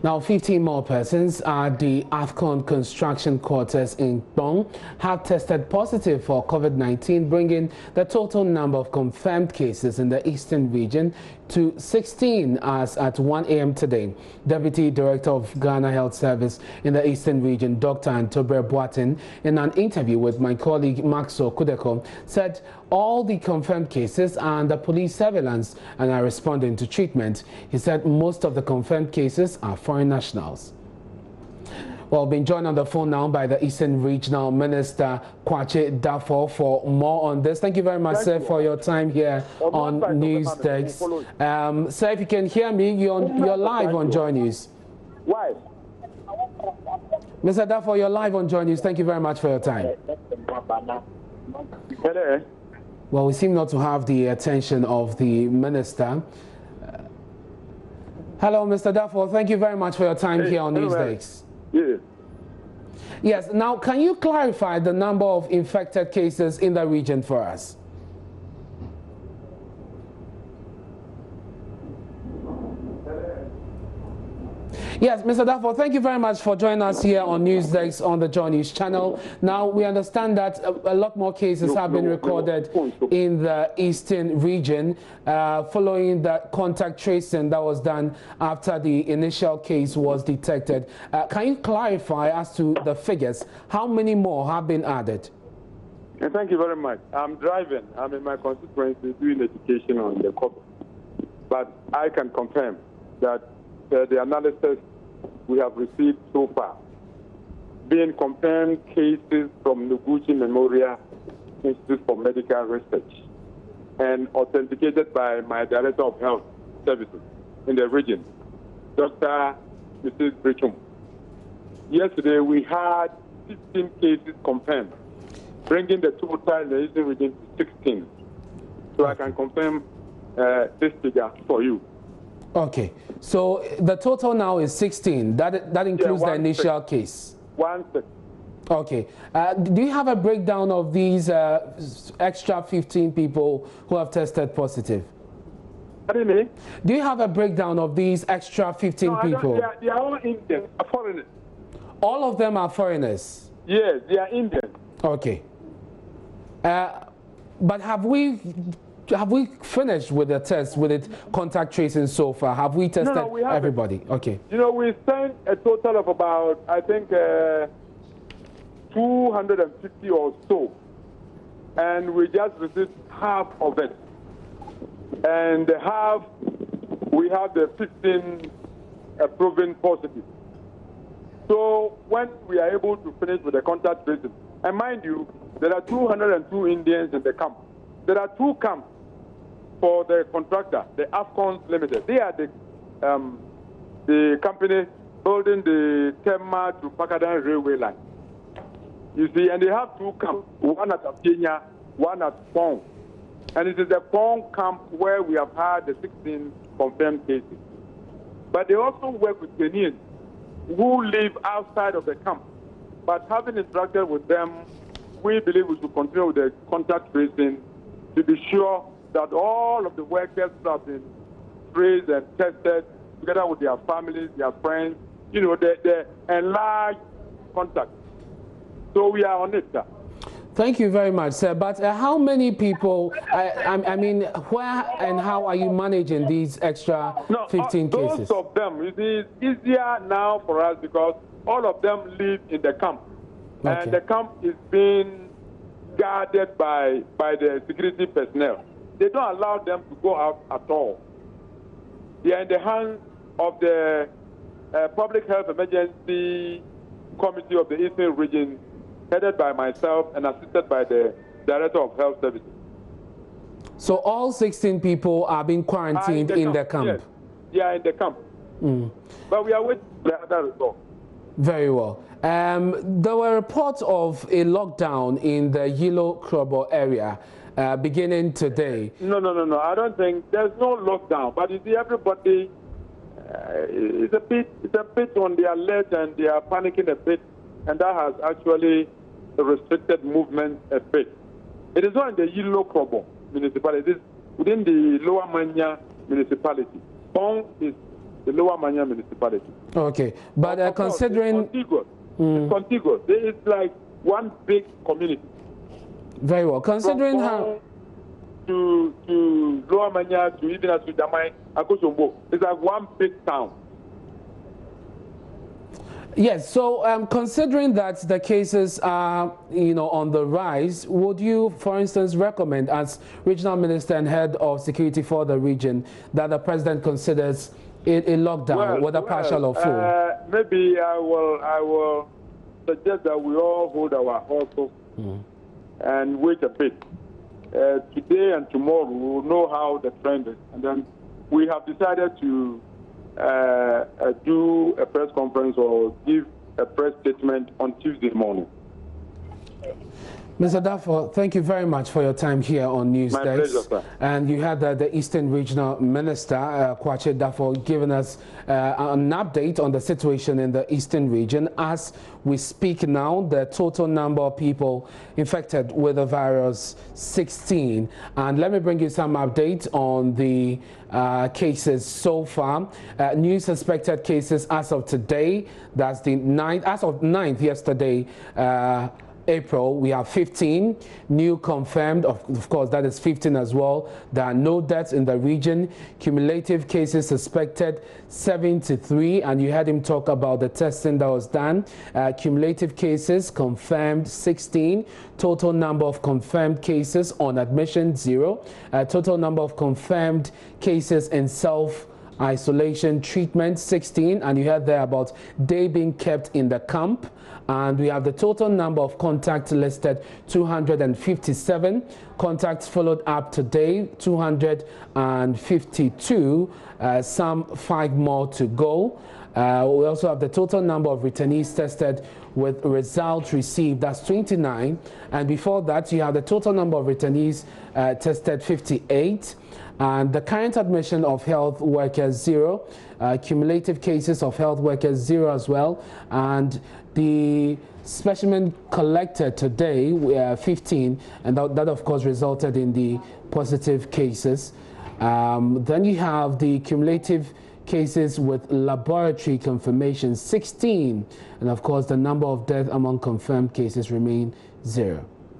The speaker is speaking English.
Now, 15 more persons at the AFCON construction quarters in Bong have tested positive for COVID-19, bringing the total number of confirmed cases in the eastern region to 16 as at 1 a.m. today. Deputy Director of Ghana Health Service in the eastern region, Dr. Antobre Boatin, in an interview with my colleague Maxo Kudeko, said all the confirmed cases are under police surveillance and are responding to treatment. He said most of the confirmed cases are foreign nationals. Well, being joined on the phone now by the Eastern Regional Minister Kwache Dafo for more on this. Thank you very much, sir, for your time here on News Desk. Sir, if you can hear me, you're live on JoyNews. Why? Mr. Dafo, you're live on JoyNews. Thank you very much for your time. Well, we seem not to have the attention of the minister. Hello, Mr. Dafo. Thank you very much for your time here on News Desk. Yes. Yes. Now, can you clarify the number of infected cases in the region for us? Yes, Mr. Dafo, thank you very much for joining us here on News Desk on the JoyNews channel. Now, we understand that a lot more cases have been recorded in the eastern region following the contact tracing that was done after the initial case was detected. Can you clarify as to the figures? How many more have been added? Thank you very much. I'm driving. I'm in my constituency doing education on the COVID. But I can confirm that the analysis we have received so far, being confirmed cases from Noguchi Memorial Institute for Medical Research and authenticated by my Director of Health Services in the region, Dr. Mrs. Brichum. Yesterday we had 15 cases confirmed, bringing the total in the Eastern region to 16. So I can confirm this figure for you. Okay, so the total now is 16. That includes the initial case. 1/6. Okay. Do you have a breakdown of these extra 15 people who have tested positive? Pardon me? Do you have a breakdown of these extra 15 people? They are all Indians, foreigners. All of them are foreigners? Yes, they are Indians. Okay. But have we finished with the test, with it contact tracing so far? Have we tested everybody? Okay. You know, we sent a total of about, I think, 250 or so. And we just received half of it. And the half, we have the 15 proven positive. So when we are able to finish with the contact tracing, and mind you, there are 202 Indians in the camp. There are 2 camps for the contractor, the AFCON Limited. They are the company building the Tema to Pakadan railway line. You see, and they have 2 camps, one at Apenya, one at Pong. And it is the Pong camp where we have had the 16 confirmed cases. But they also work with Kenyans who live outside of the camp. But having interacted with them, we believe we should continue with the contact tracing to be sure that all of the workers have been traced and tested together with their families, their friends, you know, the enlarged contact. So we are on it, sir. Thank you very much, sir. But how many people, I mean, where and how are you managing these extra 15 cases? Those of them, you see, it's easier now for us because all of them live in the camp. Okay. And the camp is being guarded by the security personnel. They don't allow them to go out at all. They are in the hands of the Public Health Emergency Committee of the Eastern Region, headed by myself and assisted by the Director of Health Services. So all 16 people are being quarantined in the camp? Yes, they are in the camp. But we are waiting for the other result. Very well. There were reports of a lockdown in the Yellow Krobo area beginning today. No. I don't think there's no lockdown. But you see, everybody is a bit on the alert and they are panicking a bit, and that has actually restricted movement a bit. It is not in the Yellow Krobo municipality. It is within the Lower Manya municipality. Bong is the Lower Manya municipality. Okay, but considering... It's contiguous. It's like one big community. Very well. Considering how... To Lower Manya, to even as to Jamai, Akosombo, it's like one big town. Yes, so considering that the cases are, on the rise, would you, for instance, recommend as Regional Minister and Head of Security for the region that the President considers a lockdown, whether partial or full? Maybe I will suggest that we all hold our horses and wait a bit. Today and tomorrow we will know how the trend is, and then we have decided to do a press conference or give a press statement on Tuesday morning. Mr. Dafo, thank you very much for your time here on News My Desk. pleasure, sir. And you had the Eastern Regional Minister, Kwache Dafo, giving us an update on the situation in the Eastern region. As we speak now, the total number of people infected with the virus, 16. And let me bring you some updates on the cases so far. New suspected cases as of today, that's the 9th, as of 9th yesterday, April, we have 15 new confirmed, of course that is 15 as well. There are no deaths in the region. Cumulative cases suspected 73, and you heard him talk about the testing that was done. Cumulative cases confirmed 16. Total number of confirmed cases on admission 0. Total number of confirmed cases in self-isolation treatment 16, and you heard there about they being kept in the camp. And we have the total number of contacts listed 257. Contacts followed up today 252. Some 5 more to go. We also have the total number of returnees tested with results received, that's 29. And before that, you have the total number of returnees tested, 58. And the current admission of health workers 0. Cumulative cases of health workers 0 as well. And the specimen collected today, 15, and that of course resulted in the positive cases. Then you have the cumulative cases with laboratory confirmation 16, and of course the number of deaths among confirmed cases remain 0.